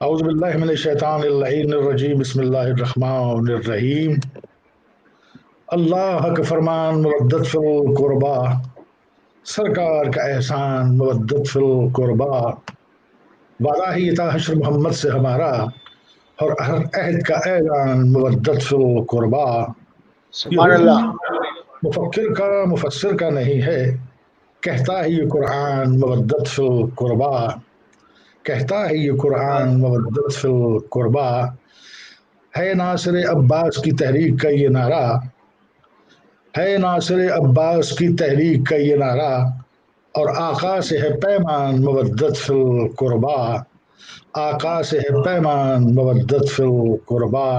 اعوذ باللہ من الشیطان اللعین الرجیم بسم اللہ الرحمن الرحیم اللہ کا فرمان مودت فی القربا، سرکار کا احسان مودت فی القربا، وعدہ ہی تھا حشر محمد سے ہمارا اور ہر عہد کا اعلان مودت فی القربا۔ یہ سبحان حکم اللہ۔ مفکر کا مفسر کا نہیں ہے، کہتا ہے یہ قرآن مودت فی القربا، کہتا ہے یہ قرآن مودت فی القربا۔ ہے ناصر عباس کی تحریک کا یہ نعرہ، ہے ناصر عباس کی تحریک کا یہ نعرہ، اور آقا سے ہے پیمان مودت فی القربا، آقا سے ہے پیمان مودت فی القربا۔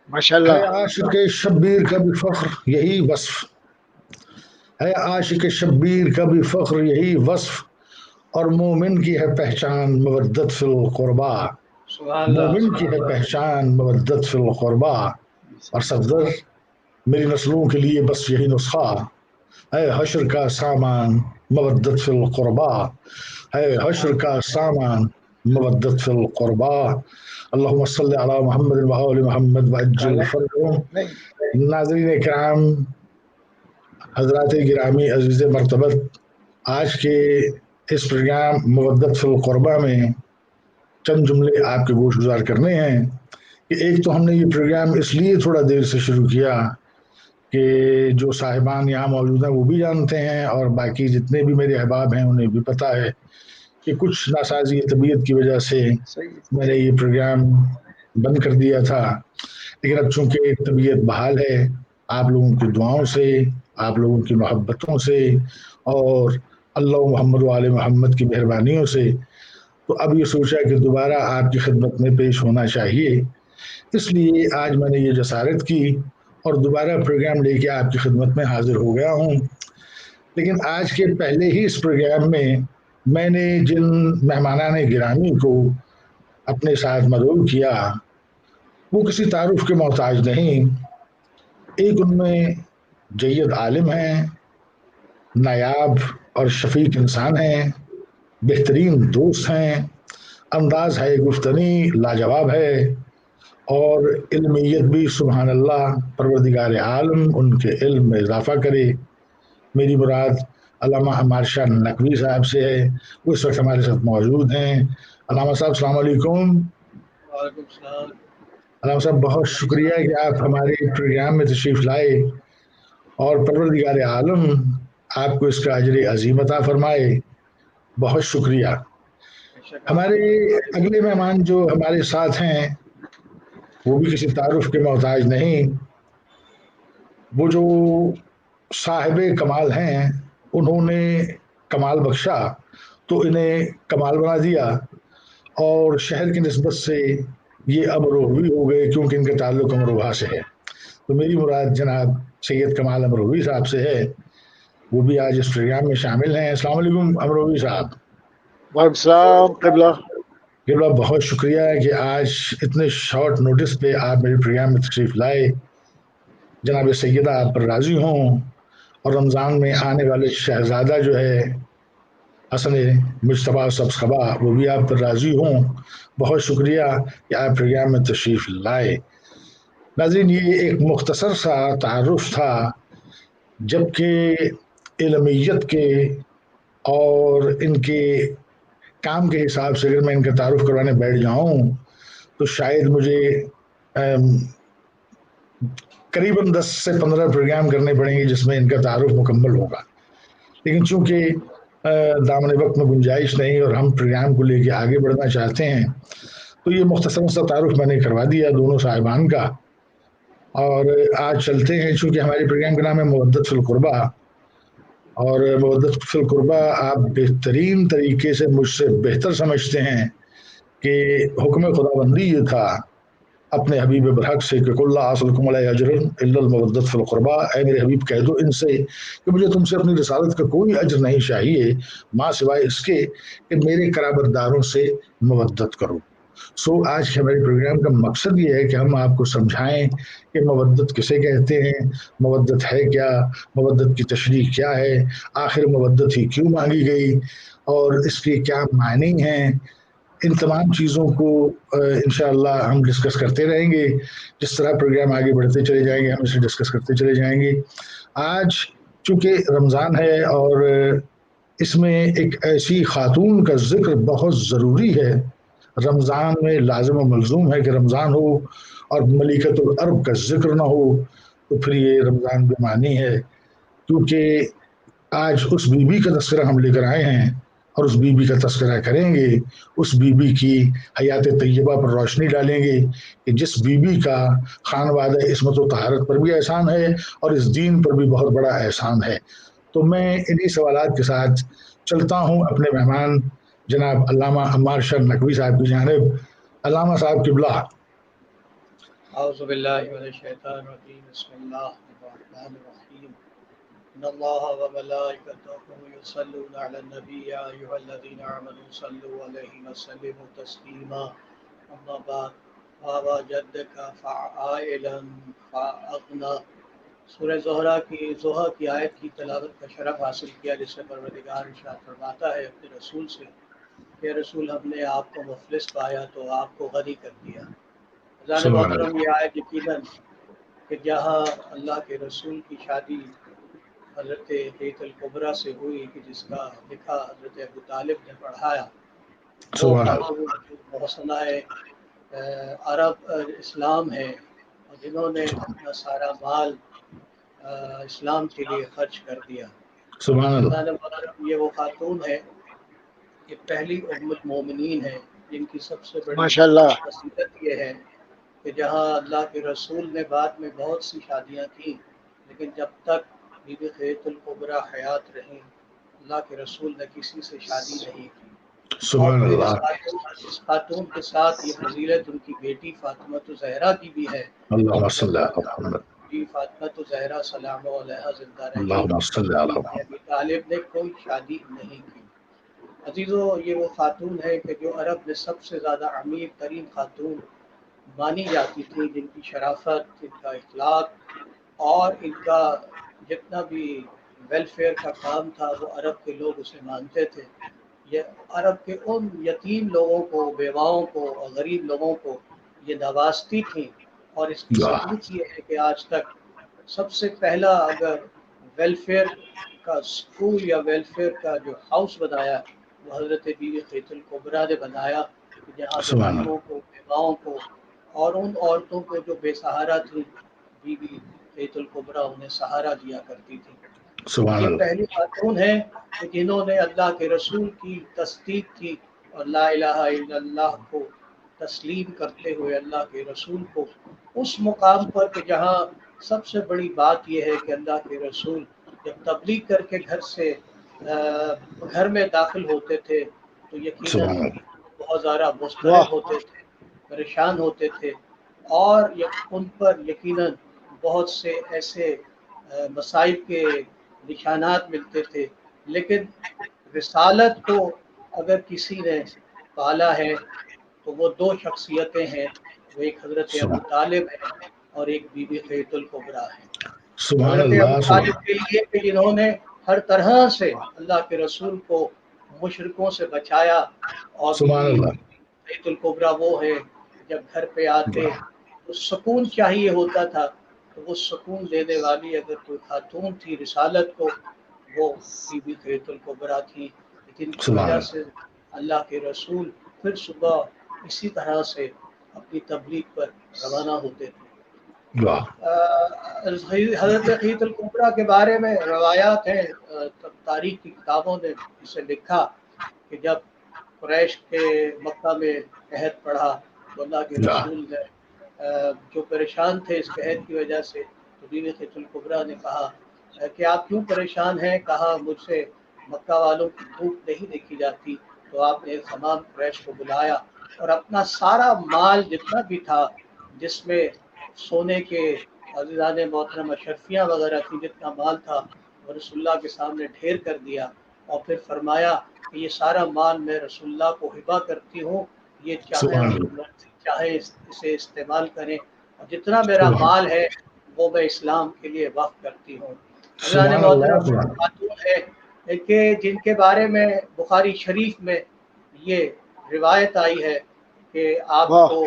ماشاء ہے اللہ۔ عاشق شبیر کا بھی فخر یہی وصف، ہے عاشق شبیر کا بھی فخر یہی وصف، اور مومن کی ہے پہچان مودت فی القربا، سبحان اللہ۔ مومن کی ہے پہچان مودت فی القربا۔ اور صفدر میری نسلوں کے لیے بس یہی نسخہ ہے، حشر کا سامان مودت فی القربا، ہے حشر کا سامان مودت فی القربا۔ اللہم صلی علی محمد و آل محمد وعجل فرجهم۔ نہیں، ناظرین کرام، حضرات گرامی عزیز مرتبت، آج کے اس پروگرام مودت فی القربہ میں چند جملے آپ کے گوش گزار کرنے ہیں کہ ایک تو ہم نے یہ پروگرام اس لیے تھوڑا دیر سے شروع کیا کہ جو صاحبان یہاں موجود ہیں وہ بھی جانتے ہیں اور باقی جتنے بھی میرے احباب ہیں انہیں بھی پتہ ہے کہ کچھ ناسازی طبیعت کی وجہ سے صحیح۔ میں نے یہ پروگرام بند کر دیا تھا، لیکن اب چونکہ طبیعت بحال ہے، آپ لوگوں کی دعاؤں سے، آپ لوگوں کی محبتوں سے اور اللہ محمد و آل محمد کی مہربانیوں سے، تو اب یہ سوچا کہ دوبارہ آپ کی خدمت میں پیش ہونا چاہیے، اس لیے آج میں نے یہ جسارت کی اور دوبارہ پروگرام لے کے آپ کی خدمت میں حاضر ہو گیا ہوں۔ لیکن آج کے پہلے ہی اس پروگرام میں نے جن مہمانان گرامی کو اپنے ساتھ مدعو کیا وہ کسی تعارف کے محتاج نہیں۔ ایک ان میں جید عالم ہیں، نایاب اور شفیق انسان ہیں، بہترین دوست ہیں، انداز ہے گفتنی لاجواب ہے، اور علمیت بھی سبحان اللہ، پروردگار عالم ان کے علم میں اضافہ کرے۔ میری مراد علامہ عمار شاہ نقوی صاحب سے ہے، وہ اس وقت ہمارے ساتھ موجود ہیں۔ علامہ صاحب السلام علیکم۔ وعلیکم السلام۔ علامہ صاحب بہت شکریہ کہ آپ ہمارے پروگرام میں تشریف لائے اور پروردگار عالم آپ کو اس کا اجر عظیم عطا فرمائے، بہت شکریہ۔ ہمارے اگلے مہمان جو ہمارے ساتھ ہیں وہ بھی کسی تعارف کے محتاج نہیں، وہ جو صاحب کمال ہیں، انہوں نے کمال بخشا تو انہیں کمال بنا دیا، اور شہر کی نسبت سے یہ امروہوی ہو گئے کیونکہ ان کا تعلق امروہہ سے ہے۔ تو میری مراد جناب سید کمال امروہوی صاحب سے ہے، وہ بھی آج اس پروگرام میں شامل ہیں۔ السلام علیکم امروہوی صاحب۔ وعلیکم السلام قبلہ۔ قبلہ بہت شکریہ کہ آج اتنے شارٹ نوٹس پہ آپ میرے پروگرام میں تشریف لائے۔ جناب سیدہ آپ پر راضی ہوں، اور رمضان میں آنے والے شہزادہ جو ہے حسن مجتبیٰ سبزخبا وہ بھی آپ پر راضی ہوں، بہت شکریہ کہ آپ پروگرام میں تشریف لائے۔ ناظرین، یہ ایک مختصر سا تعارف تھا، جبکہ علمیت کے اور ان کے کام کے حساب سے اگر میں ان کا تعارف کروانے بیٹھ جاؤں تو شاید مجھے قریباً 10 سے 15 پروگرام کرنے پڑیں گے جس میں ان کا تعارف مکمل ہوگا، لیکن چونکہ دامن وقت میں گنجائش نہیں اور ہم پروگرام کو لے کے آگے بڑھنا چاہتے ہیں تو یہ مختصر سا تعارف میں نے کروا دیا دونوں صاحبان کا۔ اور آج چلتے ہیں، چونکہ ہمارے پروگرام کا نام ہے مودت فی القربہ، اور مودت فی القربہ آپ بہترین طریقے سے مجھ سے بہتر سمجھتے ہیں کہ حکم خدا بندی یہ تھا اپنے حبیب برحق سے کہ قل لا اسلکم علیہ اجر الا المودت فی القربہ، اے میرے حبیب کہہ دو ان سے کہ مجھے تم سے اپنی رسالت کا کوئی اجر نہیں چاہیے ماں سوائے اس کے کہ میرے قرابت داروں سے مودت کرو۔ آج کے ہمارے پروگرام کا مقصد یہ ہے کہ ہم آپ کو سمجھائیں کہ مودت کسے کہتے ہیں، مودت ہے کیا، مودت کی تشریح کیا ہے، آخر مودت ہی کیوں مانگی گئی، اور اس کے کیا معنی ہیں، ان تمام چیزوں کو انشاءاللہ ہم ڈسکس کرتے رہیں گے. جس طرح پروگرام آگے بڑھتے چلے جائیں گے ہم اسے ڈسکس کرتے چلے جائیں گے. آج چونکہ رمضان ہے اور اس میں ایک ایسی خاتون کا ذکر بہت ضروری ہے. رمضان میں لازم و ملزوم ہے کہ رمضان ہو اور ملکۃ العرب کا ذکر نہ ہو تو پھر یہ رمضان بے معنی ہے. کیونکہ آج اس بی بی کا تذکرہ ہم لے کر آئے ہیں اور اس بی بی کا تذکرہ کریں گے. اس بی بی کی حیات طیبہ پر روشنی ڈالیں گے کہ جس بی بی کا خانوادہ عصمت و طہارت پر بھی احسان ہے اور اس دین پر بھی بہت بڑا احسان ہے. تو میں انہی سوالات کے ساتھ چلتا ہوں اپنے مہمان جناب علامہ عمار شاہ نقوی صاحب کی جانب. علامہ صاحب قبلہ. اعوذ باللہ من الشیطان الرجیم بسم اللہ الرحمن الرحیم ان اللہ وملائکتہ یصلون علی النبی یا ایھا الذین آمنوا صلوا علیہ وسلموا تسلیما اما بعد فاوا جدک فعائلا فاغنا. سورہ زہرہ کی آیت کی تلاوت کا شرف حاصل کیا جس سے پروردگار ارشاد فرماتا ہے اپنے رسول سے کہ رسول ہم نے آپ کو مفلس پایا تو آپ کو غنی کر دیا. حضرات سبحان محترم اللہ. یہ آیت یقیناً کہ جہاں اللہ کے رسول کی شادی حضرت بیت القبرہ سے ہوئی کہ جس کا لکھا حضرت ابو طالب نے پڑھایا، وہ سبحان اللہ. خاتون جو محسنہ عرب اسلام ہے اور جنہوں نے اپنا سارا مال اسلام کے لیے خرچ کر دیا. سبحان اللہ. حضرات محترم یہ وہ خاتون ہے کہ پہلی ام المومنین ہے جن کی سب سے بڑی ماشاءاللہ. خصیصیت یہ ہے کہ جہاں اللہ کے رسول نے بعد میں بہت سی شادیاں کی لیکن جب تک بی بی خدیجہ الکبریٰ حیات رہیں اللہ کے رسول نے کسی سے شادی نہیں کی. اور سبحان پھر اللہ. اس خاتون کے ساتھ یہ فضیلت ان کی بیٹی فاطمہ الزہرا کی بھی ہے. اللہم جب صلی علی محمد. جی فاطمہ الزہرا سلام علیہا زندہ رہی اللہم صلی علی ابن محمد. ابی طالب نے کوئی شادی نہیں کی. عزیزو یہ وہ خاتون ہے کہ جو عرب میں سب سے زیادہ امیر ترین خاتون مانی جاتی تھی، جن کی شرافت، جن کا اخلاق اور ان کا جتنا بھی ویلفیئر کا کام تھا وہ عرب کے لوگ اسے مانتے تھے. یہ عرب کے ان یتیم لوگوں کو، بیواؤں کو اور غریب لوگوں کو یہ نوازتی تھیں. اور اس کی واہ. ثبوت یہ ہے کہ آج تک سب سے پہلا اگر ویلفیئر کا اسکول یا ویلفیئر کا جو ہاؤس بنایا وہ حضرت بیوی خدیجہ الکبریٰ نے بنایا کہ جہاں سبحان یتیموں اللہ. کو، بیواؤں کو اور ان عورتوں کو جو بے سہارا تھیں بی بی خدیجہ الکبریٰ انہیں سہارا دیا کرتی تھی. سبحان یہ اللہ. پہلی خاتون ہیں کہ جنہوں نے اللہ کے رسول کی تصدیق کی اور لا الہ الا اللہ کو تسلیم کرتے ہوئے اللہ کے رسول کو اس مقام پر کہ جہاں سب سے بڑی بات یہ ہے کہ اللہ کے رسول جب تبلیغ کر کے گھر میں داخل ہوتے تھے تو یقیناً سبحان اللہ. بہت زیادہ واہ. مضطرب ہوتے تھے، پریشان ہوتے تھے اور ان پر یقیناً بہت سے ایسے مصائب کے نشانات ملتے تھے. لیکن رسالت کو اگر کسی نے پالا ہے تو وہ دو شخصیتیں ہیں، وہ ایک حضرت ابو طالب ہے اور ایک بی بی خدیجہ الکبریٰ ہے. سبحان حضرت ابو اللہ. طالب کے لیے کہ جنہوں نے ہر طرح سے اللہ کے رسول کو مشرکوں سے بچایا اور بی سبحان بی اللہ. خدیجہ الکبریٰ وہ ہے جب گھر پہ آتے تو سکون چاہیے ہوتا تھا تو وہ سکون دینے والی اگر کوئی خاتون تھی رسالت کو وہ بی بی خدیجہ الکبریٰ تھی، جن کی سبحان وجہ اللہ. سے اللہ کے رسول پھر صبح اسی طرح سے اپنی تبلیغ پر روانہ ہوتے تھے. واہ. حضرت خدیجہ الکبریٰ کے بارے میں روایات ہیں، تاریخ کی کتابوں نے اسے لکھا کہ جب قریش کے مکہ میں قحط پڑا تو اللہ کے واہ. رسول نے جو پریشان تھے اس قحط کی وجہ سے تو بیوی خدیجہ الکبریٰ نے کہا کہ آپ کیوں پریشان ہیں؟ کہا مجھ سے مکہ والوں کی بھوک نہیں دیکھی جاتی. تو آپ نے تمام قریش کو بلایا اور اپنا سارا مال جتنا بھی تھا جس میں سونے کے عزیزان محترم اشرفیاں وغیرہ تھی، جتنا مال تھا وہ رسول اللہ کے سامنے ڈھیر کر دیا اور پھر فرمایا کہ یہ سارا مال میں رسول اللہ کو ہبہ کرتی ہوں، یہ سبحان اللہ. چاہے اسے استعمال کریں اور جتنا میرا سبحان مال ہے وہ میں اسلام کے لیے وقف کرتی ہوں. حضرات سبحان اللہ. محترم سبحان خاتون ہے کہ جن کے بارے میں بخاری شریف میں یہ روایت آئی ہے کہ آپ واہ کو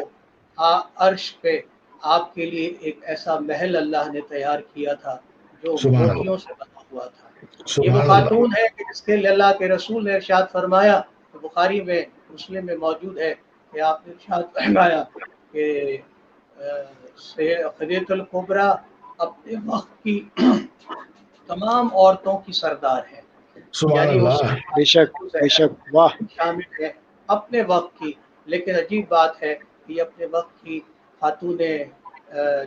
عرش پہ آپ کے لیے ایک ایسا محل اللہ نے تیار کیا تھا جو سبحان اللہ موتیوں سے بنا ہوا تھا۔ یہ وہ سبحان اللہ خاتون ہے کہ جس کے لیے اللہ کے رسول نے ارشاد فرمایا، بخاری میں مسلم میں موجود ہے کہ آپ نے ارشاد فرمایا کہ خدیجہ الکبریٰ اپنے وقت کی تمام عورتوں کی سردار ہے، سبحان یعنی وہ اللہ بے شک بے شک واہ شامل ہے اپنے وقت کی۔ لیکن عجیب بات ہے کہ یہ اپنے وقت کی خاتون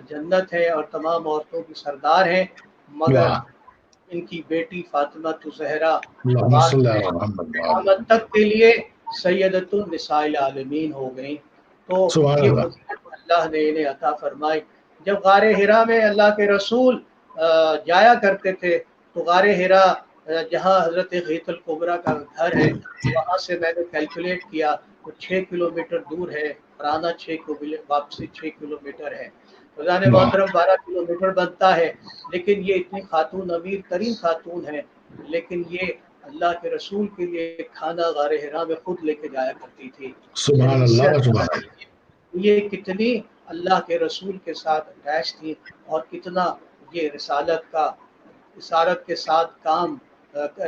جنت ہے اور تمام عورتوں کی سردار ہیں، مگر واہ ان کی بیٹی فاطمہ زہرا اللہم بعد صلی میں علی محمد قیامت تک کے لیے سیدۃ النساء العالمین ہو گئیں۔ تو سبحان یہ اللہ فضیلت اللہ نے انہیں عطا فرمائی۔ جب غار حرا میں اللہ کے رسول جایا کرتے تھے تو غار حرا جہاں حضرت غیث الکبریٰ کا گھر ہے، وہاں سے میں نے کیلکولیٹ کیا تو 6 کلومیٹر دور ہے، اور آنا 6 واپسی 6 کلومیٹر ہے، خدان واہ محترم 12 کلومیٹر بنتا ہے۔ لیکن یہ اتنی خاتون امیر ترین خاتون ہے، لیکن یہ اللہ کے رسول کے لیے کھانا غار حرا میں خود لے کے جایا کرتی تھی۔ یعنی سبحان اس سے اللہ سبحان اللہ یہ کتنی اللہ کے رسول کے ساتھ اٹیچ تھی، اور کتنا یہ رسالت کے ساتھ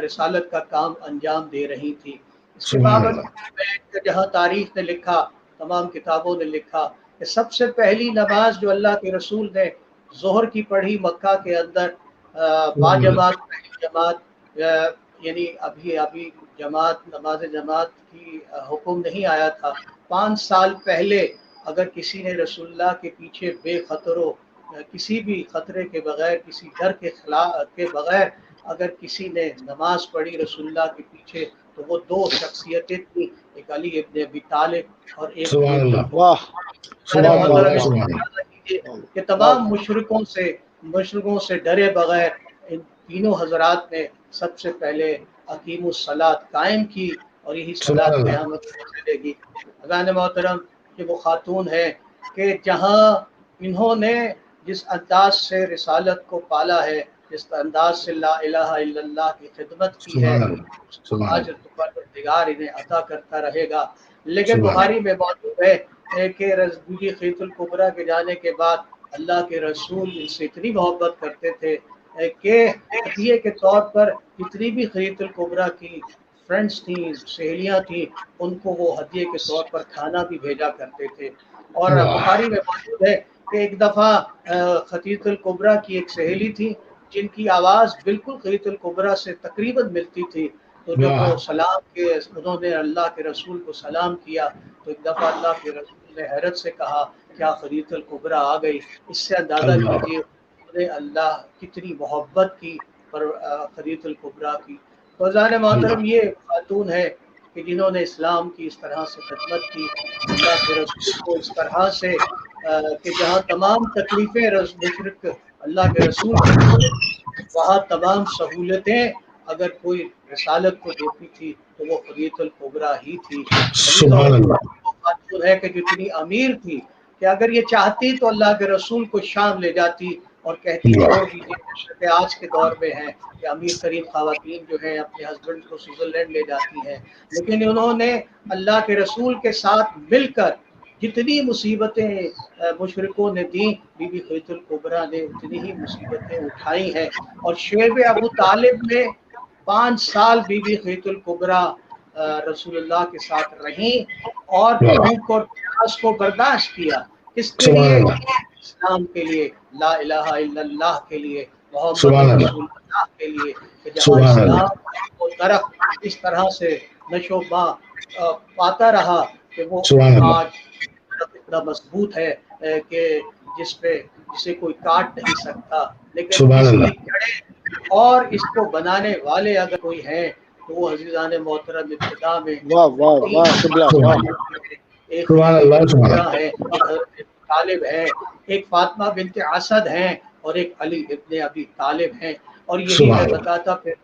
رسالت کا کام انجام دے رہی تھی۔ اس کے سبحان بابت اللہ میں جہاں تاریخ نے لکھا، تمام کتابوں نے لکھا کہ سب سے پہلی نماز جو اللہ کے رسول نے ظہر کی پڑھی مکہ کے اندر با سبحان اللہ جماعت پہلی جماعت، یعنی ابھی نماز جماعت کی حکم نہیں آیا تھا۔ 5 سال پہلے اگر کسی نے رسول اللہ کے پیچھے بے خطر و کسی بھی خطرے کے بغیر، کسی ڈر کے بغیر اگر کسی نے نماز پڑھی رسول اللہ کے پیچھے، تو وہ 2 شخصیتیں تھیں، ایک علی ابن ابی طالب اور ایک سبحان خدیجہ اللہ واہ واہ واہ محترم واہ سبحان اللہ اندازہ کیجیے کہ واہ تمام مشرکوں سے ڈرے بغیر ان تینوں حضرات نے سب سے پہلے اقیم الصلاۃ قائم کی، اور یہی سبحان صلاۃ اللہ قیامت تک چلے گی۔ حضران محترم، یہ وہ خاتون ہے کہ جہاں انہوں نے جس انداز سے رسالت کو پالا ہے، جس انداز سے لا الہ الا اللہ کی خدمت کی ہے، سبحان اللہ اس کو سبحان آج اللہ پروردگار انہیں عطا کرتا رہے گا۔ لیکن سبحان بخاری میں موجود ہے کہ بی خیت الکبریٰ کے جانے کے بعد اللہ کے رسول ان سے اتنی محبت کرتے تھے کہ ہدیے کے طور پر جتنی بھی خیت الکبریٰ کی فرینڈس تھیں، سہیلیاں تھیں، ان کو وہ ہدیے کے طور پر کھانا بھی بھیجا کرتے تھے۔ اور واہ بخاری میں موجود ہے کہ ایک دفعہ خدیجہ الکبریٰ کی ایک سہیلی تھی جن کی آواز بالکل خدیجہ الکبریٰ سے تقریباً ملتی تھی، تو جب وہ واہ انہوں نے اللہ کے رسول کو سلام کیا تو ایک دفعہ اللہ کے رسول نے حیرت سے کہا کیا خدیجہ الکبریٰ آ گئی؟ اس سے اندازہ اللہ کیجیے انہوں نے اللہ کتنی محبت کی پر خدیجہ الکبریٰ کی۔ فضان اللہ محترم، یہ خاتون ہے کہ جنہوں نے اسلام کی اس طرح سے خدمت کی، اللہ کے رسول کو اس طرح سے کہ جہاں تمام تکلیفیں مشرک اللہ کے رسول کو دیتے تھے، وہاں تمام سہولتیں اگر کوئی رسالت کو دیتی تھی تو وہ خدیجہ الکبریٰ ہی تھی۔ ابھی سبحان توجہ اللہ وہ خاتون ہے کہ جو اتنی امیر تھی کہ اگر یہ چاہتی تو اللہ کے رسول کو شام لے جاتی اور کہتی واہ چھوڑ دیجیے، کہ آج کے دور میں ہیں کہ امیر ترین خواتین جو ہیں اپنے ہسبینڈ کو سوئٹزرلینڈ لے جاتی ہیں، لیکن انہوں نے اللہ کے رسول کے ساتھ مل کر جتنی مصیبتیں مشرکوں نے دیں، بی بی خدیجہ الکبریٰ نے اتنی ہی مصیبتیں اٹھائی ہیں۔ اور شعیب ابو طالب نے 5 سال بی بی خدیجہ الکبریٰ رسول اللہ کے ساتھ رہیں اور واہ بھوک اور پیاس کو برداشت کیا، کس کے سبحان لیے؟ اللہ اسلام کے لیے، لا الہ الا اللہ کے لیے، محمد سبحان اللہ رسول اللہ کے لیے، کہ جہاں سبحان اللہ اسلام کو درخت اس طرح سے نشو پاتا رہا کہ وہ سبحان اللہ آج درخت اتنا مضبوط ہے کہ جسے کوئی کاٹ نہیں سکتا، لیکن سبحان اس کی اللہ جڑیں اور اس کو بنانے والے اگر کوئی ہیں تو وہ عزیزان محترم ابتدا میں واہ واہ واہ قبلہ واہ ایک سبحان خدیجہ اللہ سبحان الکبریٰ اللہ ہے، ایک حضرت طالب ہے، ایک فاطمہ بنت اسد ہیں، اور ایک علی ابن ابی طالب ہیں۔ اور یہی میں سبحان اللہ بتاتا پھر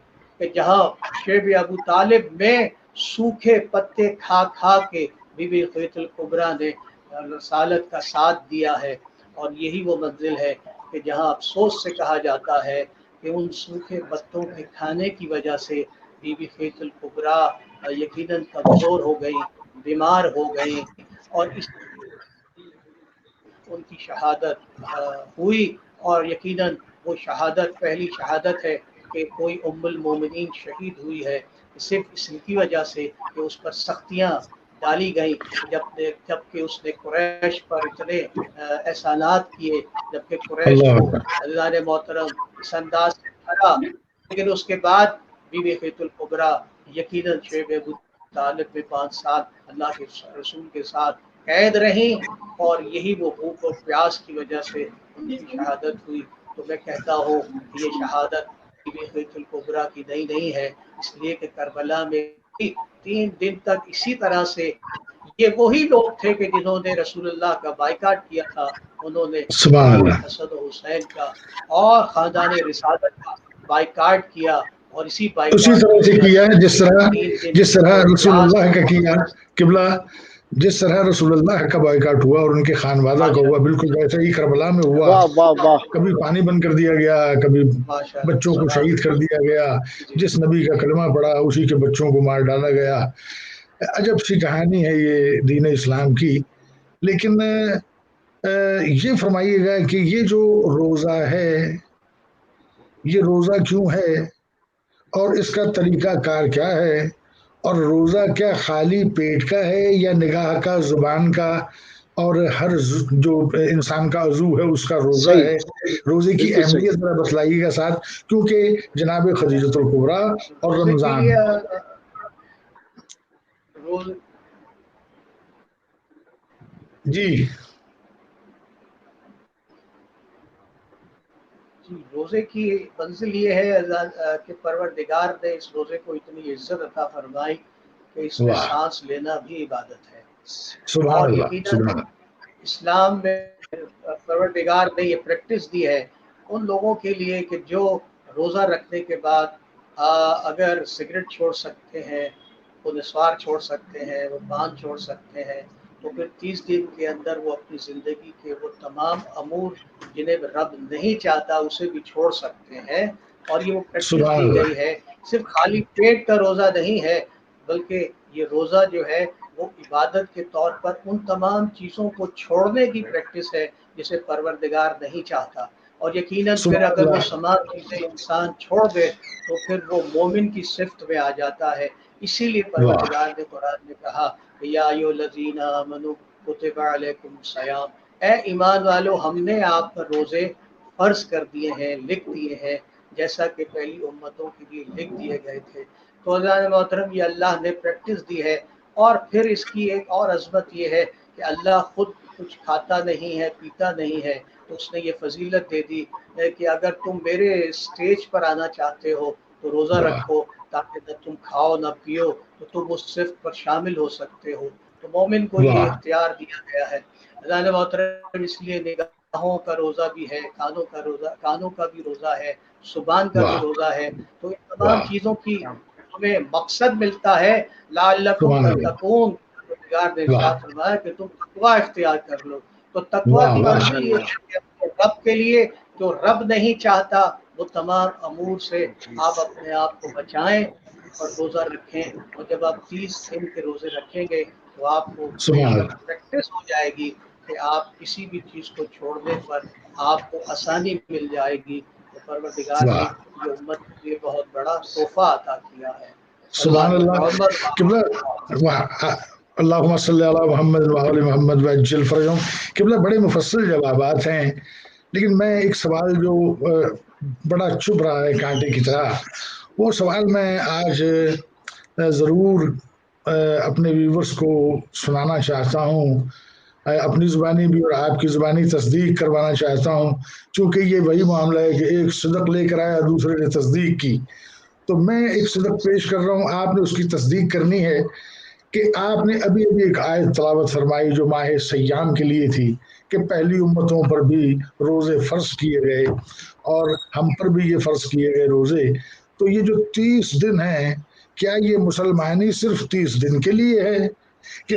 کہ جہاں شیب ابو طالب میں سوکھے پتے کھا کھا کے بی بی خدیجہ الکبریٰ نے رسالت کا ساتھ دیا ہے، اور یہی وہ منزل ہے کہ جہاں افسوس سے کہا جاتا ہے کہ ان سوکھے پتوں کے کھانے کی وجہ سے بی بی خدیجہ الکبریٰ یقیناً کمزور ہو گئیں، بیمار ہو گئیں، اور اس ان کی شہادت ہوئی، اور یقیناً وہ شہادت پہلی شہادت ہے کہ کوئی ام المومنین شہید ہوئی ہے، صرف اس کی وجہ سے کہ اس پر سختیاں ڈالی گئیں، جبکہ اس نے قریش پر اتنے احسانات کیے، جبکہ قریش اللہ کو اکبر، اللہ نے محترم اس انداز سے بھرا، لیکن اس کے بعد بی بی خیت الکبریٰ یقیناً شعیب ابو طالب میں 5 سال اللہ کے رسول کے ساتھ قید رہیں، اور یہی وہ بھوک اور پیاس کی وجہ سے ان کی شہادت ہوئی۔ تو میں کہتا ہوں کہ یہ شہادت بی بی خیت الکبریٰ کی نہیں ہے، اس لیے کہ کربلا میں 3 دن تک اسی طرح سے یہ وہی لوگ تھے کہ جنہوں نے رسول اللہ کا بائیکاٹ کیا تھا، انہوں نے سبحان امام اللہ، حسن و حسین کا اور خاندان رسالت کا بائیکاٹ کیا، اور اسی اسی بائیکاٹ کی طرح سے وجہ کیا سے ہے تین دن جس طرح وہ رسول پیاس اللہ کا کیا اور قبلہ، جس طرح رسول اللہ کا بائیکاٹ ہوا اور ان کے خانوادہ کا ماشاء ہوا، بالکل ویسے ہی کربلا میں ہوا۔ واہ واہ واہ کبھی پانی بند کر دیا گیا، کبھی ماشاء اللہ بچوں کو سبحان شہید کر دیا گیا، جی جس نبی کا کلمہ پڑا اسی کے بچوں کو مار ڈالا گیا۔ عجب سی کہانی ہے یہ دین اسلام کی۔ لیکن یہ فرمائیے گا کہ یہ جو روزہ ہے، یہ روزہ کیوں ہے، اور اس کا طریقہ کار کیا ہے، اور روزہ کیا خالی پیٹ کا ہے یا نگاہ کا، زبان کا، اور ہر جو انسان کا عضو ہے اس کا روزہ صحیح ہے؟ روزے کی بالکل صحیح اہمیت ذرا بتلائیے گا ساتھ، کیونکہ جناب خدیجۃ الکبریٰ اور روزے کے رمضان، لیے روز جی جی روزے کی منزل یہ ہے اللہ کہ پروردگار نے اس روزے کو اتنی عزت عطا فرمائی کہ اس میں واہ، سانس لینا بھی عبادت ہے، سبحان اور اللہ، یقیناً سبحان اللہ، اسلام میں پروردگار نے یہ پریکٹس دی ہے ان لوگوں کے لیے کہ جو روزہ رکھنے کے بعد اگر سگریٹ چھوڑ سکتے ہیں، وہ نسوار چھوڑ سکتے ہیں، وہ پان چھوڑ سکتے ہیں، تو پھر 30 دن کے اندر وہ اپنی زندگی کے وہ تمام امور جنہیں رب نہیں چاہتا اسے بھی چھوڑ سکتے ہیں۔ اور یہ وہ پریکٹس سبحان دی اللہ، گئی ہے، صرف خالی پیٹ کا روزہ نہیں ہے، بلکہ یہ روزہ جو ہے وہ عبادت کے طور پر ان تمام چیزوں کو چھوڑنے کی پریکٹس ہے جسے پروردگار نہیں چاہتا، اور یقیناً پھر سبحان اگر وہ اللہ، تمام چیزیں انسان چھوڑ دے تو پھر وہ مومن کی صفت میں آ جاتا ہے۔ اسی لیے واہ، پروردگار نے قرآن میں کہا کہ یا ایھا الذین آمنوا کتب علیکم الصیام، اے ایمان والو ہم نے آپ پر روزے فرض کر دیے ہیں، لکھ دیے ہیں، جیسا کہ پہلی امتوں کے لیے لکھ دیے گئے تھے۔ تو اللہ محترم یہ اللہ نے پریکٹس دی ہے، اور پھر اس کی ایک اور عظمت یہ ہے کہ اللہ خود کچھ کھاتا نہیں ہے، پیتا نہیں ہے، تو اس نے یہ فضیلت دے دی کہ اگر تم میرے اسٹیج پر آنا چاہتے ہو تو روزہ واہ، رکھو، تاکہ نہ تم کھاؤ نہ پیو تو تم اس صفت پر شامل ہو سکتے ہو۔ تو مومن کو یہ واہ، اختیار دیا گیا ہے۔ اللہ نے محترم اس لیے نگاہوں کا روزہ بھی ہے، کانوں کا بھی روزہ ہے، زبان کا بھی واہ، روزہ ہے، تو ان تمام واہ، چیزوں کی تمہیں مقصد ملتا ہے لعلکم سبحان اللہ، تتقون، پروردگار نے واہ، ارشاد فرمایا کہ تم تقوی اختیار کر لو۔ تو تقوی واہ، کی واہ، منزل ماشاء یہ اللہ ہے کہ اپنے رب کے لیے جو رب نہیں چاہتا وہ تمام امور سے آپ اپنے آپ کو بچائیں اور روزہ رکھیں، اور جب آپ 30 دن کے روزے رکھیں گے تو آپ کو سبحان یہ اللہ، پریکٹس ہو جائے گی کہ آپ کسی بھی چیز کو چھوڑنے پر آپ کو آسانی مل جائے گی۔ تو پروردگار نے واہ، یہ امت کے لیے بہت بڑا تحفہ عطا کیا ہے۔ صلی اللہ سبحان علیہ اللہ، محمد قبلہ، اللہم صلی علی محمد وعلی محمد وعجل فرجهم۔ قبلہ بڑے مفصل جوابات ہیں، لیکن میں ایک سوال جو بڑا چبھ رہا ہے کانٹے کی طرح، وہ سوال میں آج ضرور اپنے ویورز کو سنانا چاہتا ہوں، اپنی زبانی بھی اور آپ کی زبانی تصدیق کروانا چاہتا ہوں، چونکہ یہ وہی معاملہ ہے کہ ایک صدق لے کر آیا دوسرے نے تصدیق کی، تو میں ایک صدق پیش کر رہا ہوں، آپ نے اس کی تصدیق کرنی ہے کہ آپ نے ابھی ابھی ایک آیت تلاوت فرمائی جو ماہ سیام کے لیے تھی کہ پہلی امتوں پر بھی روزے فرض کیے گئے اور ہم پر بھی یہ فرض کیے گئے روزے۔ تو یہ جو 30 دن ہیں، کیا یہ مسلمانی صرف 30 دن کے لیے ہے کہ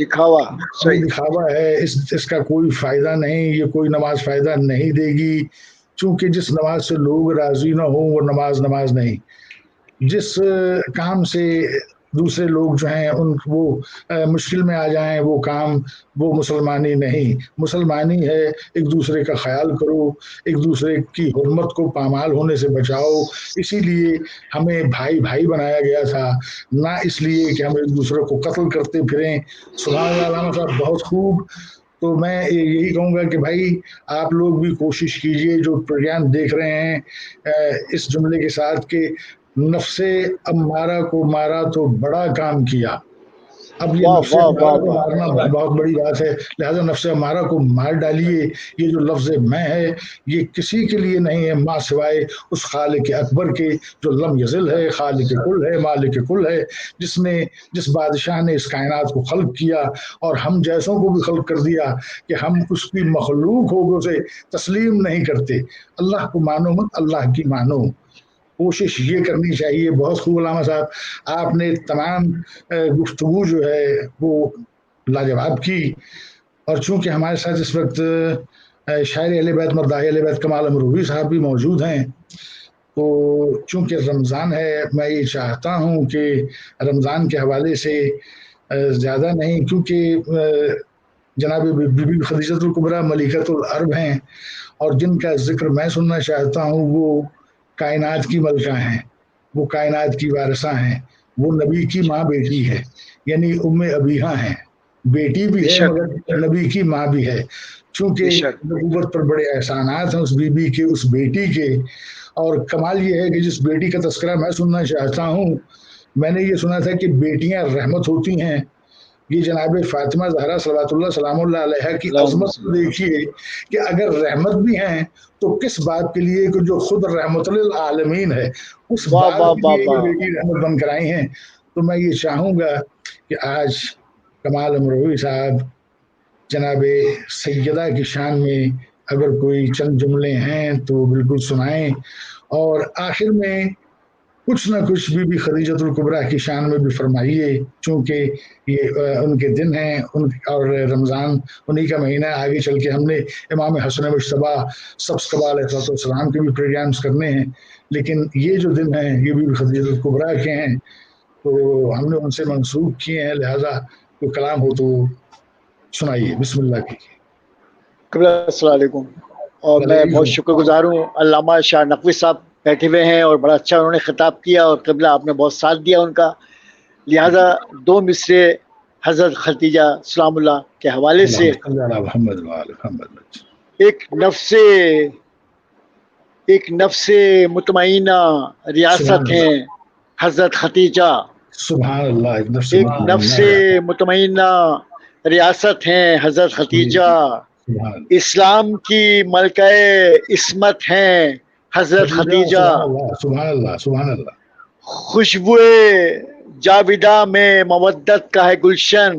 دکھاوا یہ صحیح دکھاوا ہے، اس کا کوئی فائدہ نہیں، یہ کوئی نماز فائدہ نہیں دے گی، چونکہ جس نماز سے لوگ راضی نہ ہوں وہ نماز نہیں، جس کام سے دوسرے لوگ جو ہیں ان وہ مشکل میں آ جائیں، وہ کام وہ مسلمانی نہیں، مسلمانی ہے ایک دوسرے کا خیال کرو، ایک دوسرے کی حرمت کو پامال ہونے سے بچاؤ، اسی لیے ہمیں بھائی بھائی بنایا گیا تھا، نہ اس لیے کہ ہم ایک دوسرے کو قتل کرتے پھریں۔ سبحان اللہ علامہ صاحب، بہت خوب۔ تو میں یہی کہوں گا کہ بھائی آپ لوگ بھی کوشش کیجئے، جو پروگرام دیکھ رہے ہیں اس جملے کے ساتھ کہ نفس امارہ کو مارا تو بڑا کام کیا۔ اب یہ واہ نفس واہ امارہ واہ کو واہ مارنا بہت بڑی بات ہے، لہذا نفس امارہ کو مار ڈالیے۔ یہ جو لفظ میں ہے یہ کسی کے لیے نہیں ہے ماں سوائے اس خالق اکبر کے جو لم یزل ہے، خالق کل ہے، مالک کل ہے، جس بادشاہ نے اس کائنات کو خلق کیا اور ہم جیسوں کو بھی خلق کر دیا کہ ہم اس کی مخلوق ہو اسے تسلیم نہیں کرتے۔ اللہ کو مانو مت، اللہ کی مانو، کوشش یہ کرنی چاہیے۔ بہت خوب علامہ صاحب، آپ نے تمام گفتگو جو ہے وہ لاجواب کی، اور چونکہ ہمارے ساتھ اس وقت شاعر اہل بیت مرداح اہل بیت کمال امروہی صاحب بھی موجود ہیں، تو چونکہ رمضان ہے میں یہ چاہتا ہوں کہ رمضان کے حوالے سے زیادہ نہیں، کیونکہ جناب بی بی خدیجۃ الکبریٰ ملکۃ العرب ہیں، اور جن کا ذکر میں سننا چاہتا ہوں وہ کائنات کی ملکہ ہیں، وہ کائنات کی وارثہ ہیں، وہ نبی کی ماں بیٹی ہے، یعنی ام ابیہا ہیں، بیٹی بے بھی ہے شک مگر نبی کی ماں بھی ہے، بے چونکہ شک نبوت پر بڑے احسانات ہیں اس بی بی کے، اس بیٹی کے۔ اور کمال یہ ہے کہ جس بیٹی کا تذکرہ میں سننا چاہتا ہوں، میں نے یہ سنا تھا کہ بیٹیاں رحمت ہوتی ہیں۔ یہ جناب فاطمہ زہرا صلوات اللہ سلام اللہ علیہ کی اللہم عظمت صلی کو دیکھیے کہ اگر رحمت بھی ہیں تو کس بات کے لیے کہ جو خود رحمت للعالمین ہے، اس واہ بات واہ کے واہ لیے یہ واہ بیٹی رحمت بن کر آئی ہیں۔ تو میں یہ چاہوں گا کہ آج کمال امروہی صاحب جناب سیدہ کی شان میں اگر کوئی چند جملے ہیں تو بالکل سنائیں، اور آخر میں کچھ نہ کچھ بی بی خدیجۃ الکبریٰ کی شان میں بھی فرمائیے، چونکہ یہ ان کے دن ہیں اور رمضان انہی کا مہینہ ہے، آگے چل کے ہم نے امام حسن مجتبیٰ سبز قبا علیہ السلام کے بھی پروگرامز کرنے ہیں، لیکن یہ جو دن ہیں یہ بی بی خدیجۃ الکبریٰ کے ہیں، تو ہم نے ان سے منسوب کیے ہیں، لہذا کوئی کلام ہو تو سنائیے، بسم اللہ کیجیے۔ قبلہ السلام علیکم۔ اور میں بہت وعلیکم شکر گزار ہوں، علامہ شاہ نقوی صاحب بیٹھے ہوئے ہیں اور بڑا اچھا انہوں نے خطاب کیا، اور قبلہ آپ نے بہت ساتھ دیا ان کا، لہذا دو مصرے حضرت ختیجہ سلام اللہ کے حوالے سے۔ اللہم صلی علی محمد وعلی محمد۔ ایک نفس مطمئنہ ریاست سبحان ہیں اللہ، حضرت ختیجہ، سبحان اللہ، ایک نفس ایک نفس مطمئنہ ہے، مطمئنہ ریاست ہیں حضرت جی ختیجہ، سبحان اسلام کی ملکہ عصمت ہیں حضرت خدیجہ، ختیجہ، سبحان اللہ، سبحان اللہ، سبحان اللہ، خوشبوئے جاویدہ میں مودت کا ہے گلشن،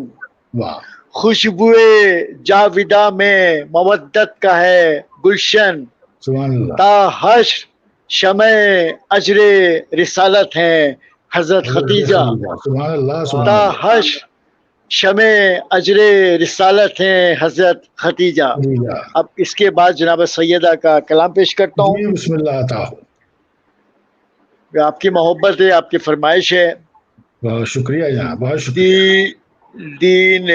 واہ، خوشبوئے جاویدہ میں مودت کا ہے گلشن، سبحان اللہ، تا حشر شمع اجر رسالت ہیں حضرت حضرت ختیجہ، خدیجہ، سبحان اللہ، سبحان تا اللہ، حشر شمع اجر رسالت ہیں حضرت ختیجہ۔ خدیجہ، اب اس کے بعد جناب سیدہ کا کلام پیش کرتا ہوں، جی بسم اللہ عطا ہو۔ آپ کی محبت ہے، آپ کی فرمائش ہے۔ بہت شکریہ جناب، بہت شکریہ۔ دین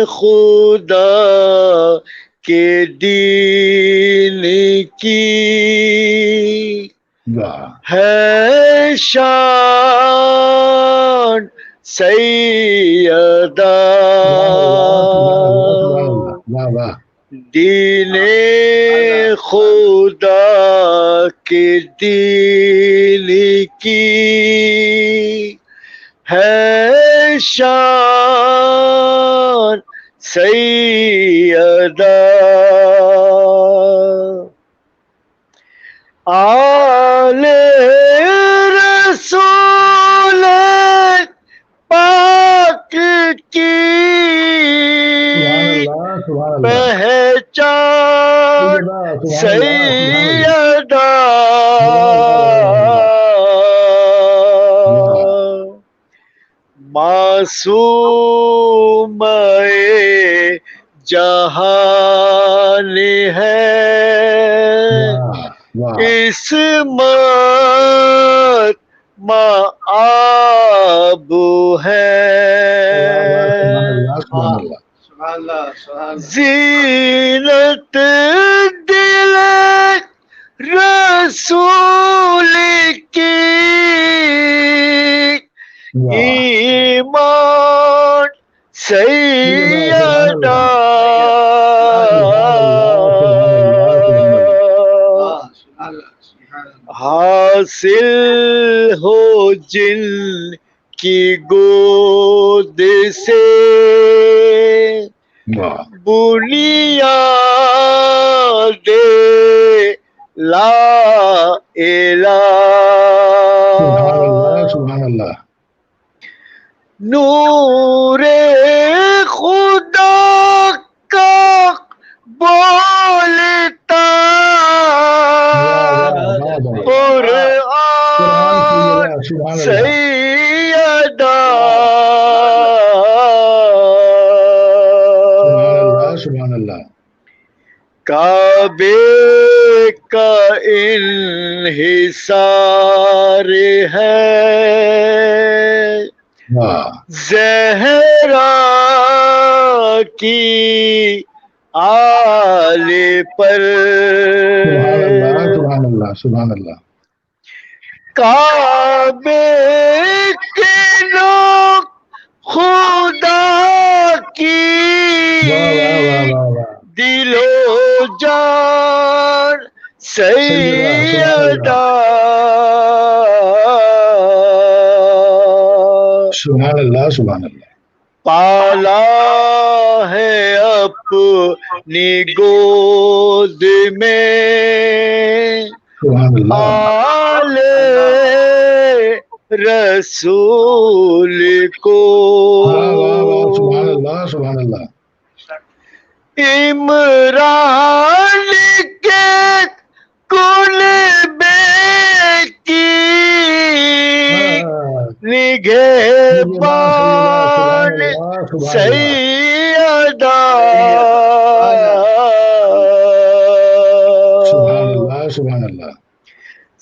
خدا کے دین کی واہ، ہے شان سیدہ، سبحان اللہ، سبحان اللہ، سبحان اللہ، واہ واہ، دین خدا کے دین کی ہے شان سیدہ، آل رسول پاک کی سبحان اللہ، سبحان اللہ، پہچان سبحان اللہ، سیدہ، سبحان اللہ، ماں معصوم جہان ہے عصمت مآب ہے زینت دل رسول کی ایمان سیدہ حاصل ہو جن کی گود سے بنیاد لا الہ سبحان اللہ نور خدا کا بولتا قرآن سیدہ سبحان اللہ کعبے کا انحصار ہے زہرا کی آل پر سبحان اللہ سبحان اللہ کعبے کے لوگ خدا کی دل و جان سیدہ سبحان اللہ سبحان اللہ پالا ہے اپنی گود میں آل رسول کو سبحان اللہ سبحان اللہ عمران کے کلبے کی نگہبان سیدہ سبحان اللہ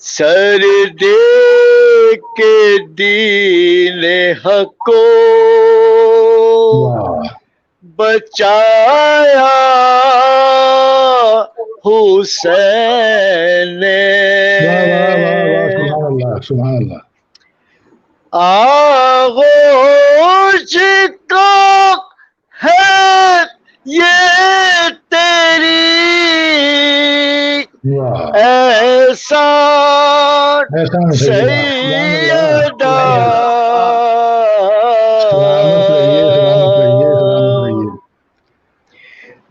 سر دے کے دین حق کو بچایا حسین نے سبحان اللہ آغوش کا ہے یہ تیری احسان سیدہ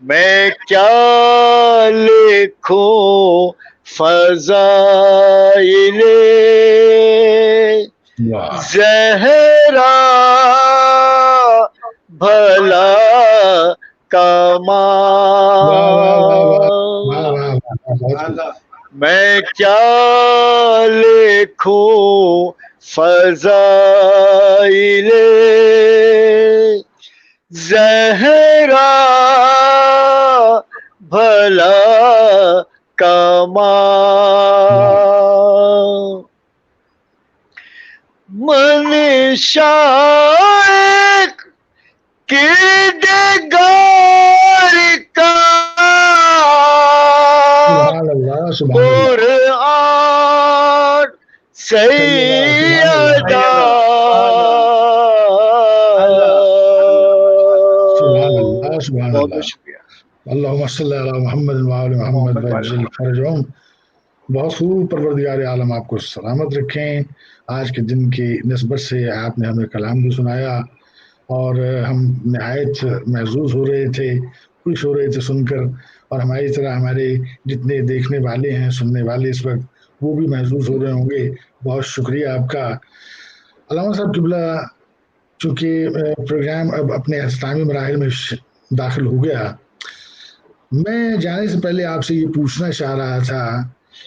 میں کیا لکھوں فضائل زہرا بھلا کمال میں کیا لکھوں فضائل زہرا بھلا کمال منشاء کردگار کا قرآن سیدہ بہت شکریہ اللہم صلی علی محمد وآل محمد وعجل فرجہم بہت خوب پروردگار عالم آپ کو سلامت رکھیں آج کے دن کی نسبت سے آپ نے ہمیں کلام بھی سنایا اور ہم نہایت محظوظ ہو رہے تھے خوش ہو رہے تھے سن کر اور ہماری طرح ہمارے جتنے دیکھنے والے ہیں سننے والے اس وقت وہ بھی محظوظ ہو رہے ہوں گے بہت شکریہ آپ کا علامہ صاحب قبلہ چونکہ پروگرام اب اپنے اختتامی مراحل میں داخل ہو گیا میں جانے سے پہلے آپ سے یہ پوچھنا چاہ رہا تھا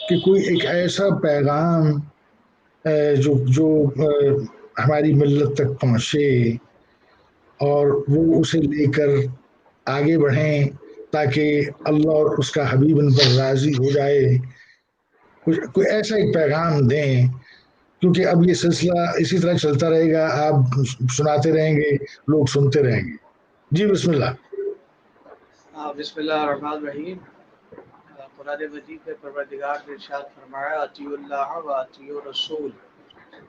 کہ کوئی ایک ایسا پیغام جو ہماری ملت تک پہنچے اور وہ اسے لے کر آگے بڑھیں تاکہ اللہ اور اس کا حبیب ان پر راضی ہو جائے. کوئی ایسا ایک پیغام دیں، کیونکہ اب یہ سلسلہ اسی طرح چلتا رہے گا، آپ سناتے رہیں گے، لوگ سنتے رہیں گے. جی بسم اللہ. بسم اللہ الرحمن الرحیم. قرآن مجید میں پروردگار نے ارشاد فرمایا اطیعوا اللہ و اطیعوا الرسول.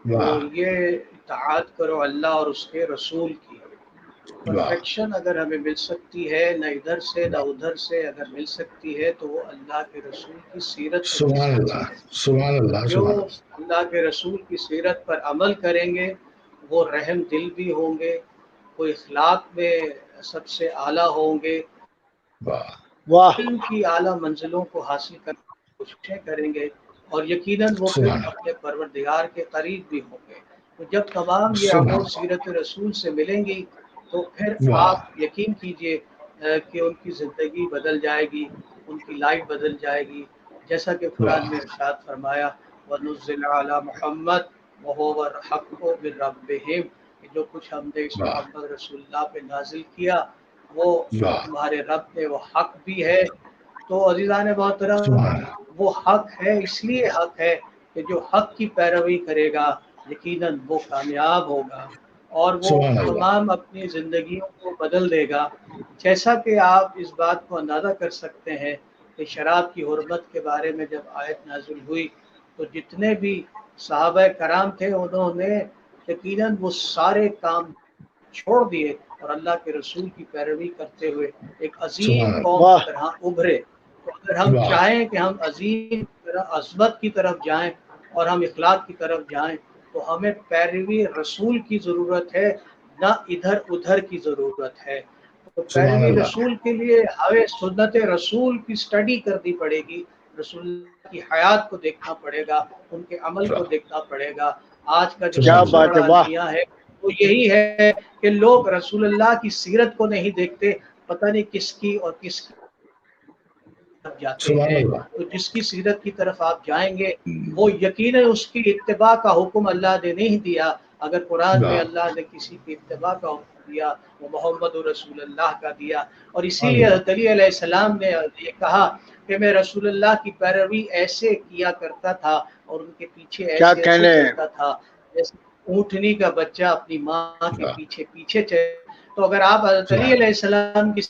تو واہ یہ اطاعت کرو اللہ اور اس کے رسول کی. واہ، پرفیکشن اگر ہمیں مل سکتی ہے نہ ادھر سے نہ ادھر سے اگر مل سکتی ہے تو وہ اللہ کے رسول کی سیرت سے مل سبحان سکتی اللہ، ہے. سبحان اللہ، جو سبحان اللہ. اللہ کے رسول کی سیرت پر عمل کریں گے وہ رحم دل بھی ہوں گے، وہ اخلاق میں سب سے اعلیٰ ہوں گے، واہ واہ علم کی اعلیٰ منزلوں کو حاصل کرنے کی کوششیں کریں گے، اور یقیناً وہ پھر سبحان اپنے پروردگار کے قریب بھی ہوں گے. تو جب تمام یہ سبحان امور سیرت رسول سے ملیں گی تو پھر واہ آپ یقین کیجئے کہ ان کی زندگی بدل جائے گی، ان کی لائف بدل جائے گی. جیسا کہ قرآن واہ میں ارشاد فرمایا وَنُزِّلَ عَلَى مُحَمَّدٍ وَهُوَ الْحَقُّ مِن رَبِّهِمْ، کہ جو کچھ ہم نے اس واہ محمد رسول اللہ پہ نازل کیا وہ واہ، تمہارے رب نے وہ حق بھی ہے. تو عزیزان محترم سبحان اللہ، وہ حق ہے اس لیے حق ہے کہ جو حق کی پیروی کرے گا یقیناً وہ کامیاب ہوگا اور وہ سبحان اللہ. تمام اپنی زندگیوں کو بدل دے گا. جیسا کہ آپ اس بات کو اندازہ کر سکتے ہیں کہ شراب کی حرمت کے بارے میں جب آیت نازل ہوئی تو جتنے بھی صحابہ کرام تھے انہوں نے یقیناً وہ سارے کام چھوڑ دیے اور اللہ کے رسول کی پیروی کرتے ہوئے ایک عظیم سبحان اللہ. قوم کی واہ طرح ابھرے. تو اگر ہم واہ چاہیں کہ ہم عظیم عظمت کی طرف جائیں اور ہم اخلاق کی طرف جائیں تو ہمیں پیروی رسول کی ضرورت ہے، نہ ادھر ادھر کی ضرورت ہے. تو سبحان پیروی اللہ. رسول کے لیے ہمیں سنت رسول کی اسٹڈی کرنی پڑے گی، رسول اللہ کی حیات کو دیکھنا پڑے گا، ان کے عمل کو واہ، دیکھنا پڑے گا. آج کا جو کیا سبحان سب سے اللہ. بات ہے، بڑا واہ المیہ ہے وہ یہی ہے کہ لوگ رسول اللہ کی سیرت کو نہیں دیکھتے، پتہ نہیں کس کی اور کس کی طرف جاتے سبحان ہیں. اللہ. تو جس کی سیرت کی طرف آپ جائیں گے وہ یقیناً اس کی اتباع کا حکم اللہ نے نہیں دیا. اگر قرآن میں واہ، اللہ نے کسی کی اتباع کا حکم دیا وہ محمد رسول اللہ کا دیا. اور اسی لیے اللہ. حضرت علی علیہ السلام نے یہ کہا کہ میں رسول اللہ کی پیروی ایسے کیا کرتا تھا اور ان کے پیچھے کیا ایسے ایسے کہنے ہیں. چلتا تھا جیسے اونٹنی کا بچہ اپنی ماں کے واہ، پیچھے پیچھے چلے. تو اگر آپ حضرت علی سبحان علیہ اللہ. السلام کی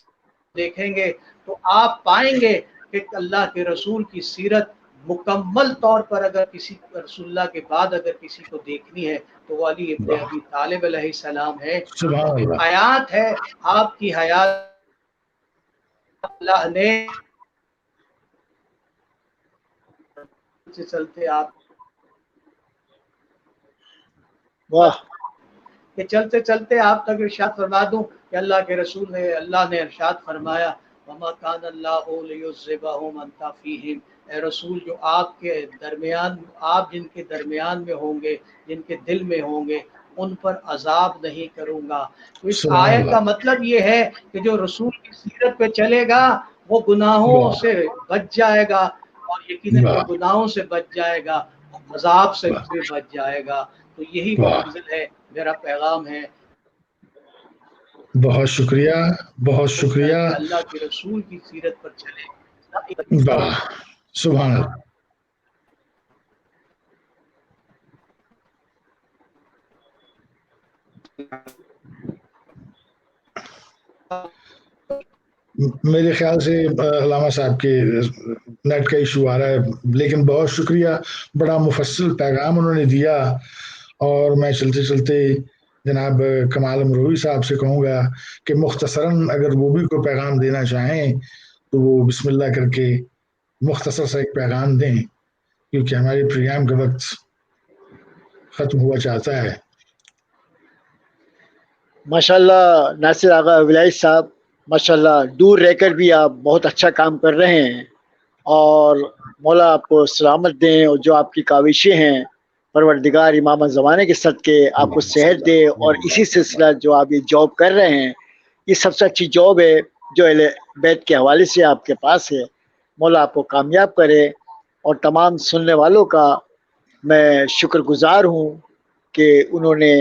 دیکھیں گے تو آپ پائیں گے کہ اللہ کے رسول کی سیرت مکمل طور پر اگر کسی رسول اللہ کے بعد اگر کسی کو دیکھنی ہے تو وہ علی ابن واہ، ابی طالب علیہ السلام ہے. سبحان کیونکہ اللہ. حیات ہے آپ کی حیات اللہ نے سے چلتے آپ واہ کہ چلتے چلتے آپ تک ارشاد فرما دوں کہ اللہ کے رسول نے اللہ نے ارشاد فرمایا وما کان اللہ لیعذبہم وانت فیہم. اے رسول جو آپ کے درمیان آپ جن کے درمیان میں ہوں گے جن کے دل میں ہوں گے ان پر عذاب نہیں کروں گا. تو اس سبحان آیت کا اللہ. مطلب یہ ہے کہ جو رسول کی سیرت پہ چلے گا وہ گناہوں واہ سے بچ جائے گا اور یقیناً جو واہ گناہوں سے بچ جائے گا عذاب سے واہ بھی بچ جائے گا. تو یہی وہ واہ. منزل ہے، میرا پیغام ہے بہت شکریہ، بہت شکریہ. کہ اللہ کے رسول کی سیرت پر چلے. واہ، سبحان اللہ. میرے خیال سے علامہ صاحب کے نیٹ کا ایشو آ رہا ہے، لیکن بہت شکریہ، بڑا مفصل پیغام انہوں نے دیا. اور میں چلتے چلتے جناب کمال امروہی صاحب سے کہوں گا کہ مختصراً اگر وہ بھی کوئی پیغام دینا چاہیں تو وہ بسم اللہ کر کے مختصر سا ایک پیغام دیں، کیونکہ ہمارے پروگرام کا وقت ختم ہوا چاہتا ہے. ماشاء اللہ ناصر آغا ولائی صاحب، ماشاء اللہ دور رہ کر بھی آپ بہت اچھا کام کر رہے ہیں اور مولا آپ کو سلامت دیں اور جو آپ کی کاوشیں ہیں پروردگار امام زمانے کے صدقے آپ کو صحت دے. اور اسی سلسلہ جو آپ یہ جاب کر رہے ہیں یہ سب سے اچھی جاب ہے جو اہل بیت کے حوالے سے آپ کے پاس ہے. مولا آپ کو کامیاب کرے اور تمام سننے والوں کا میں شکر گزار ہوں کہ انہوں نے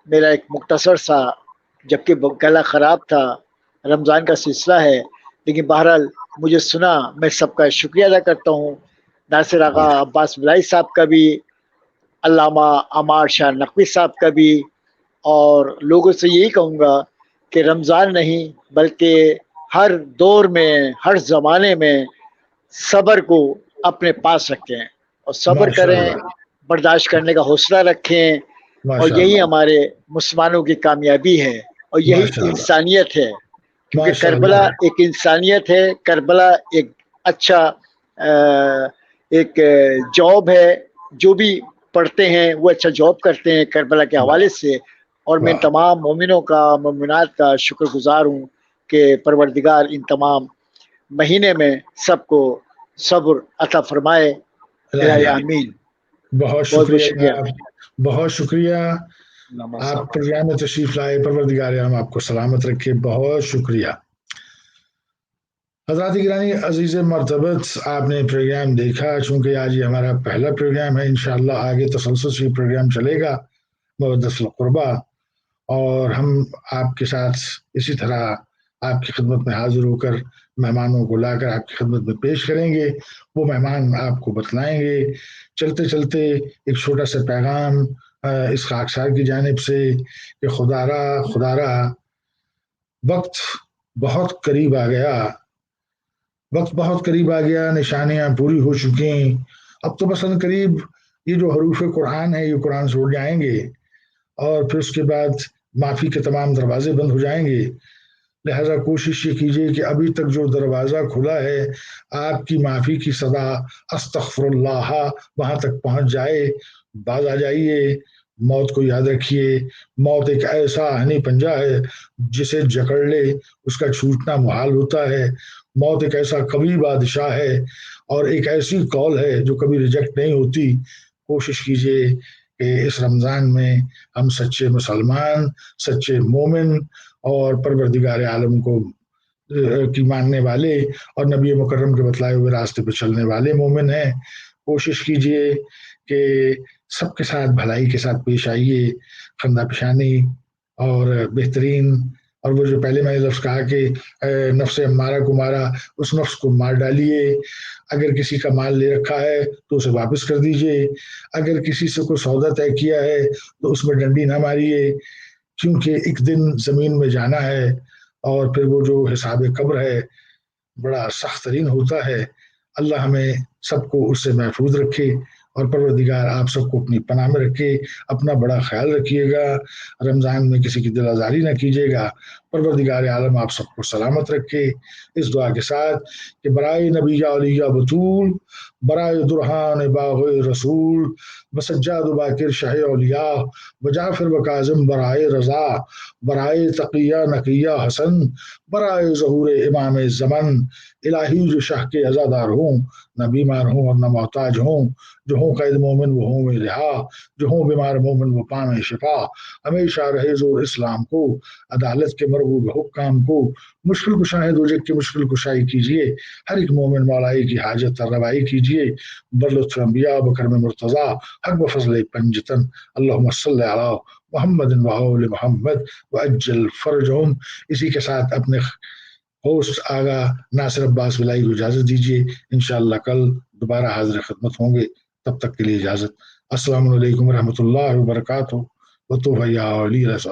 میرا ایک مختصر سا جبکہ گلا خراب تھا، رمضان کا سلسلہ ہے، لیکن بہرحال مجھے سنا. میں سب کا شکریہ ادا کرتا ہوں، ناصر آقا عباس بلائی صاحب کا بھی، علامہ عمار شاہ نقوی صاحب کا بھی، اور لوگوں سے یہی کہوں گا کہ رمضان نہیں بلکہ ہر دور میں، ہر زمانے میں صبر کو اپنے پاس رکھیں اور صبر ماشاء کریں، اللہ، برداشت کرنے کا حوصلہ رکھیں، اور ماشاء یہی اللہ، ہمارے مسلمانوں کی کامیابی ہے اور یہی ماشاء اللہ، انسانیت ہے. کیونکہ ماشاء کربلا اللہ، ایک انسانیت ہے، کربلا ایک اچھا ایک جاب ہے. جو بھی پڑھتے ہیں وہ اچھا جاب کرتے ہیں کربلا کے حوالے سے. اور میں ان واہ، تمام مومنوں کا، مومنات کا شکر گزار ہوں کہ پروردگار ان تمام مہینے میں سب کو صبر عطا فرمائے. الہی الہی آمین. بہت بہت بہت شکریہ شکریہ. جناب، بہت شکریہ. آپ پروگرام میں تشریف لائے، پروردگار عالم آپ کو سلامت رکھے. بہت شکریہ. حضرات گرامی عزیز مرتبت، آپ نے پروگرام دیکھا. چونکہ آج یہ ہمارا پہلا پروگرام ہے، انشاءاللہ آگے تسلسل سے پروگرام چلے گا مودت القربہ، اور ہم آپ کے ساتھ اسی طرح آپ کی خدمت میں حاضر ہو کر مہمانوں کو لا کر آپ کی خدمت میں پیش کریں گے. وہ مہمان آپ کو بتلائیں گے. چلتے چلتے ایک چھوٹا سا پیغام اس خاکسار کی جانب سے کہ خدا را وقت بہت قریب آ گیا، وقت بہت قریب آ گیا، نشانیاں پوری ہو چکی ہیں. اب تو مثلا قریب یہ جو حروف قرآن ہے یہ قرآن سے اڑ جائیں گے، اور پھر اس کے بعد معافی کے تمام دروازے بند ہو جائیں گے. لہذا کوشش یہ کیجیے کہ ابھی تک جو دروازہ کھلا ہے آپ کی معافی کی صدا استغفر اللہ وہاں تک پہنچ جائے. باز آ جائیے. موت کو یاد رکھیے. موت ایک ایسا آہنی پنجہ ہے جسے جکڑ لے اس کا چھوٹنا محال ہوتا ہے. موت ایک ایسا قوی بادشاہ ہے اور ایک ایسی کال ہے جو کبھی ریجیکٹ نہیں ہوتی. کوشش کیجیے کہ اس رمضان میں ہم سچے مسلمان، سچے مومن اور پروردگار عالم کو کی ماننے والے اور نبی مکرم کے بتلائے ہوئے راستے پہ چلنے والے مومن ہیں. کوشش کیجیے کہ سب کے ساتھ بھلائی کے ساتھ پیش آئیے، خندہ پیشانی اور بہترین. اور وہ جو پہلے میں نے لفظ کہا کہ نفس امارہ کو مارا، اس نفس کو مار ڈالیے. اگر کسی کا مال لے رکھا ہے تو اسے واپس کر دیجیے. اگر کسی سے کوئی سودا طے کیا ہے تو اس میں ڈنڈی نہ ماریے، کیونکہ ایک دن زمین میں جانا ہے اور پھر وہ جو حساب قبر ہے بڑا سخت ترین ہوتا ہے. اللہ ہمیں سب کو اس سے محفوظ رکھے اور پروردگار آپ سب کو اپنی پناہ میں رکھے. اپنا بڑا خیال رکھیے گا. رمضان میں کسی کی دل آزاری نہ کیجیے گا. پروردگار عالم آپ سب کو سلامت رکھے. اس دعا کے ساتھ کہ برائے نبی علیہ بطول، برائے درحان باغ رسول، بسجاد باکر شاہ اولیاء، وجعفر و کاظم برائے رضا، برائے تقیہ نقیہ حسن، برائے ظہور امام زمن. الہی جو شاہ کے عزادار ہوں، نہ بیمار ہوں اور نہ محتاج ہوں، جو ہوں قید مومن وہ ہوں رہا، جو ہوں بیمار مومن وہ پائیں شفا. ہمیشہ رہے زور اسلام کو، عدالت کے مرغوب حکام کو. مشکل کشاہ دوجک کی مشکل کشائی کیجیے. ہر ایک مومن مولائی کی حاجت روائی کیجیے. برلطف انبیاء بکرم مرتضی حق و فضل پنجتن. اللہم صلی علی محمد و آل محمد وعجل فرجہم. اسی کے ساتھ اپنے ہوسٹ آغا ناصر عباس بلائی کو اجازت دیجیے. انشاءاللہ کل دوبارہ حاضر خدمت ہوں گے. تب تک کے لیے اجازت. السلام علیکم ورحمۃ اللہ وبرکاتہ. وتوبہ یا علی رضا.